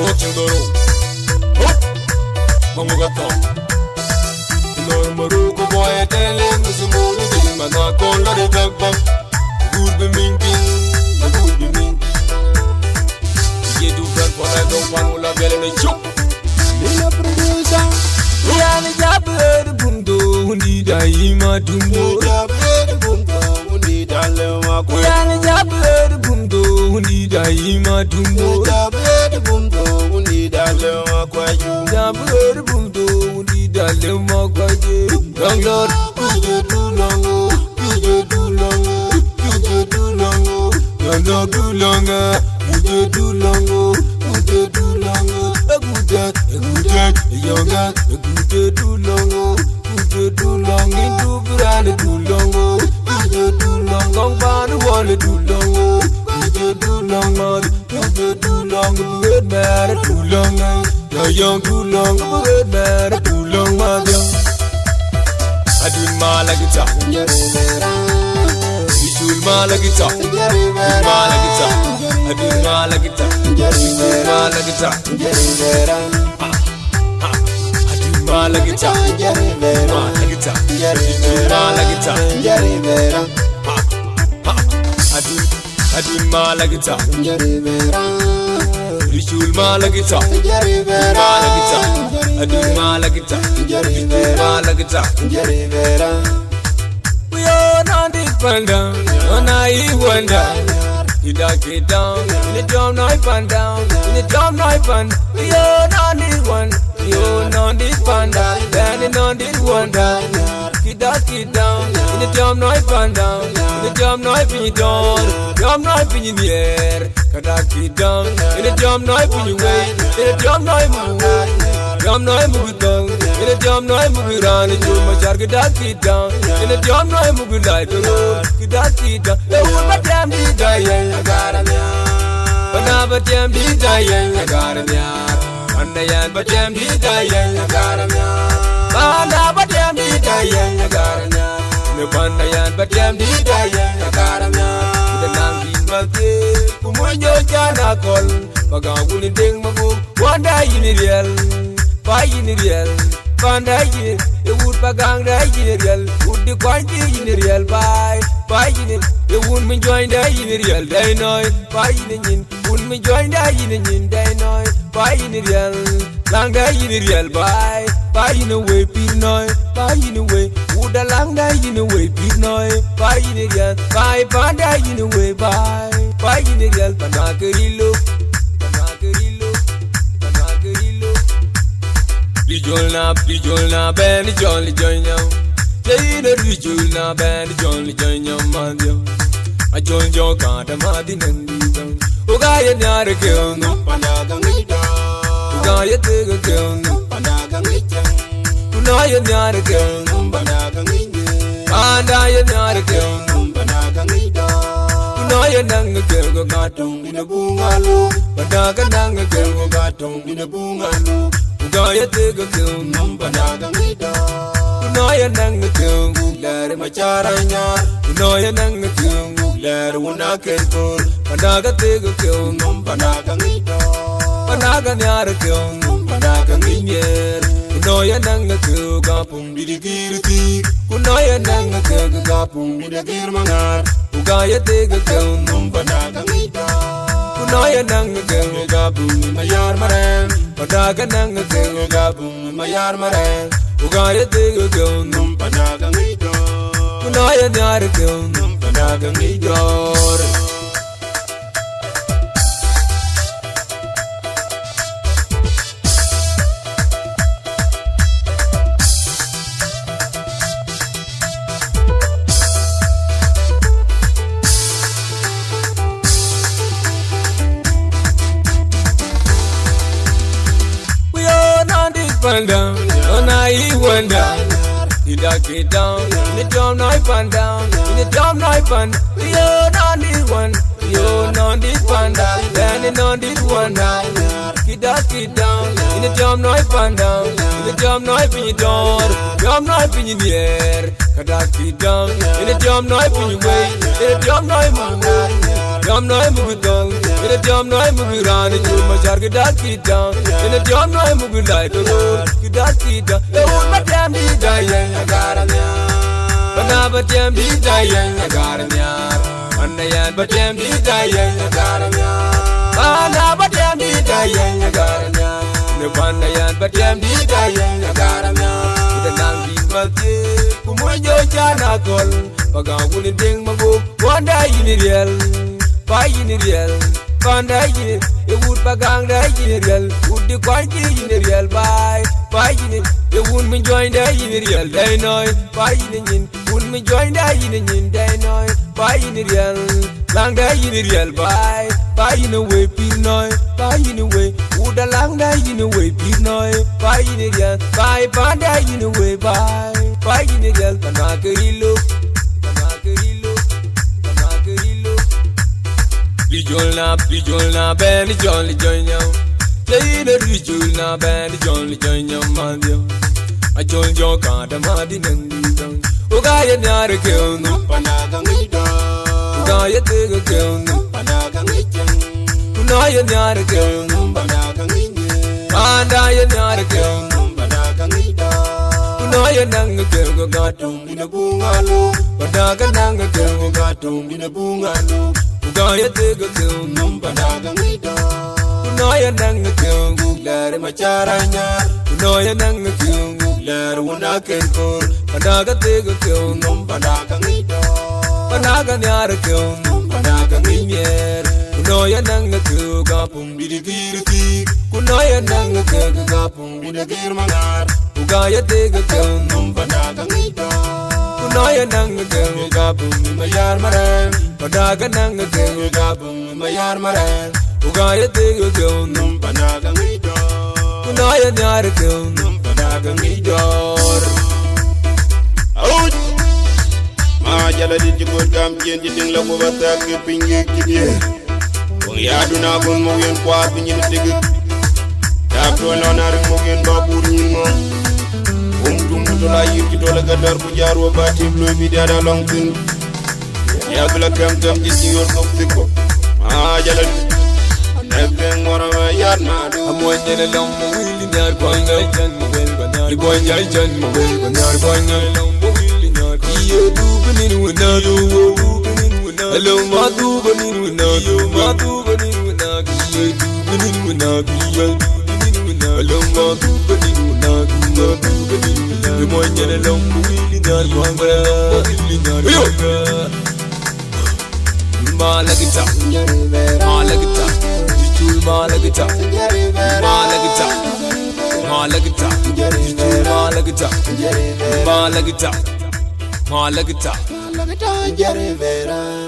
Watching the road. Mamugata. No Marocco boy telling us a moon in my knock on the dog bump. Good be minking, good be minking. You do that for I don't want to love you in a choke. Lila producer. Yani jabber bundo undi dai madumbo. Jabber bundo undi dalema kwa. Yani jabber bundo undi dai madumbo. Jabber bundo undi dalema kwa you. Jabber bundo undi dalema kwa you. Long Lord, you do long, you do long, you do long, you do long, you do long, you do long. A good dad, a young dad, a good too long, good too long, into Brand too long, you do long, long band, one too long, you do long, you do long, good man, too long, you're young too long, good man, too long, mother. I do my like it's up. You do my like it's up. My like it's up. I do my like it's up. My like it's up. I do my like it's up. My like it's up. My like it's up. I do my like it's up. You do my like it's up. My like it's up. I do my like it's up. My like it's up. We all on the Panda, Noi Ayii Kuot. You duck it down, in the Tonj North Panda, in the Tonj North Panda. We all on this one, we all on this Panda, landing on this wonder. You duck it down, in the Tonj North Panda, in the Tonj North in your door, Tonj North in the air. Duck it down, in the Tonj North in your way, in the Tonj North in your way. Tonj North mugutong, in the Tonj North muguran, you must have duck it down, in the Tonj North mugulai to road, you duck it down. The woman damn be dying, I got a yard. But now, but damn be dying, I got a yard. And the yan, but damn be dying, I got a yard. Panda, but damn be dying, I got a yard. The Panda yan, but damn be dying, I got a yard. The Nangi Mate, Kumunyo Jana call, Pagawul ding magu, one day in the real. Buy in the real, Panda in the wood bagang in the real, would the quantity in the real buy in it, the woman join the in the real, they know, buy in the yin, woman join the in the yin, they know, buy in the real, lang day in the real buy in the way, pino, buy in the way, would a lang day in the way, pino, buy in the real, buy Panda in the way, buy in the real, Panacarillo. Bijolna, ben jolly join you. Say the bijolna, ben jolly join you, man. I join your card, a Martin and Dizon. Ugaya Nara kill, no Panagangita. Ugaya take a kill, no Panagangita. Unaya Nara kill, no Panagangita. Panda Nara kill, no Panagangita. Unaya Nanga kill, go carton in a bungalow. Panaga Nanga kill, go carton in a bungalow. Gaya take a kill, number Nagangita. Noya Nanga kill, Larry Macharanya. Noya Nanga kill, Larry Wunaka, Panaga take a kill, number Nagangita. Panaga Nyara kill, number Nagangin. Noya Nanga kill, Gapum Bidigirti. Noya Nanga kill, Gapum Bidigirmanga. Gaya take a kill, number Nagangita. Noya Nanga kill, Gapum Mayar Maran. Panaga Nanga kill, Gapum Mayar Maran. Ugaya take a kill, num Panagangita. Noya Nara kill, num Panagangita. Panda, Noi Ayii Kuot. You duck it down, in the Tonj North Panda, in the Tonj North Panda. You're on this one, you're on this Panda, landing on this one. You duck it down, in the Tonj North Panda, in the Tonj North in your door, Tonj North in the air. Kadaki down, in a jam Noi pin way, in a jam Noi Mugu, jam Noi Mugudong, in a jam Noi Muguran, and you must Kadaki down, in a jam Noi Mugulite, Kadaki down, the old Madame be dying, I got a yard. But jam be dying, I got a yard. And the yard, but jam be dying, I got a yard. But jam be dying, I got a yard. The Panda yard, but jam be dying, I got a yard. The Nangi Mati, Kumojo Janakol, Paga wouldn't ding my book, one day in the real, buy in the real, Panda in it, it would Pagang in the real, would the quantity in the real, buy in it, it wouldn't me join the in the real, they know, buy in it, wouldn't me join the in the they know, buy in the real, long day in the real, buy in a way, pin noy, buy in a way, would a long day in a way, pin noy, buy in the real, buy Panda in a way, buy in the real, Panakarillo, Pijolna, Benny Jolly join you. Say the Pijolna, Benny Jolly join you, man. I joined your card, I'm hard in the Ugaya Nara kill no Panagangida. Ugaya take a kill no Panagangida. Unaya Nara kill no Panagangida. And I Nara kill no Panagangida. Unaya Nanga kill go gatum in a bungalow. Panagananga kill go gatum in a bungalow. Ugaya take a kill no Panagangida. Unaya Nanga kill go glad in my charanya. Unaya Nanga kill go glad when I can for. Panaga take a kill no Panagangida. Panaga Nyara kill no Panagangida. Unaya Nanga kill gapum with the girty. Unaya Nanga kill gapum with the girmangar. Ugaya take a kill no Panagangida. Unaya Nanga kill gapum in my yarmaran. Panaga Nanga kill gapum in my yarmaran. Ugaya take a kill no Panagangida. Unaya Nyara kill no Panagangida. Out! Majala did you go down, changing love over that keeping you here. We are doing our own moving part in the ticket. After an honor moving babu in Umtumutula, you could all get our Pujaro, but you blew me that along thing. Yabla come to this year of the cook. Majala, everything more of a yard man. I'm waiting along the wheel in your going, the boy Jan will, when you're going along. You do benin with no hello, Matu benin with no Matu benin with no you do benin with no hello, Matu benin with no Matu benin with no the boy get along with the Malagita, Malagita, Malagita, Malagita, Malagita, Malagita, Malagita. Malagita, Malagita, Malagita,